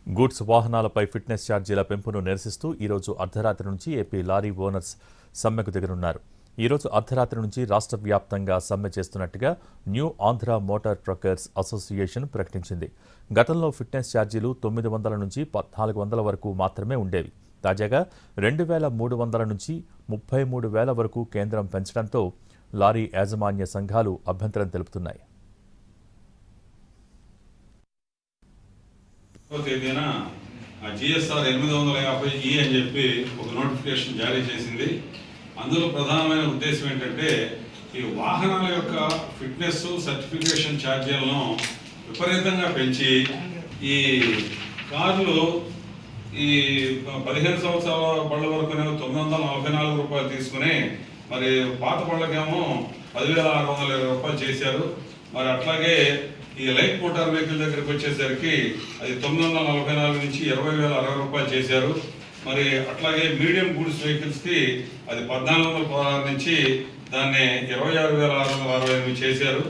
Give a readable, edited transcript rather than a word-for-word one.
Goods వాహనాలపై fitness ఛార్జీల పెంపును నిరసిస్తూ ఈరోజు అర్ధరాత్రి నుంచి ఏపీ లారీ ఓనర్స్ సమ్మెకు దిగనున్నారు. ఈరోజు అర్ధరాత్రి నుంచి రాష్ట్ర వ్యాప్తంగా సమ్మె చేస్తున్నట్టుగా new Andhra motor truckers association ప్రకటించింది. గతంలో ఫిట్నెస్ ఛార్జీలు 900 నుంచి 1400 వరకు మాత్రమే ఉండేవి. తాజాగా 2300 నుంచి 33,000 వరకు కేంద్రం పెంచడంతో లారీ యాజమాన్య సంఘాలు అభ్యంతరం తెలుపుతున్నాయి. తేదీన జిఎస్ఆర్ 850E అని చెప్పి ఒక నోటిఫికేషన్ జారీ చేసింది. అందులో ప్రధానమైన ఉద్దేశం ఏంటంటే ఈ వాహనాల యొక్క ఫిట్నెస్ సర్టిఫికేషన్ ఛార్జీలను విపరీతంగా పెంచి ఈ కార్లు ఈ 15 సంవత్సరాల బళ్ళ వరకు 944 రూపాయలు తీసుకుని మరి పాత బళ్ళకేమో 10,620 రూపాయలు చేశారు. మరి అట్లాగే ఈ లైట్ మోటార్ వెహికల్ దగ్గరికి వచ్చేసరికి అది 944 నుంచి 20,060 రూపాయలు చేశారు. మరి అట్లాగే మీడియం గూడ్స్ వెహికల్స్కి అది 1,416 నుంచి దాన్ని 26,668 చేశారు.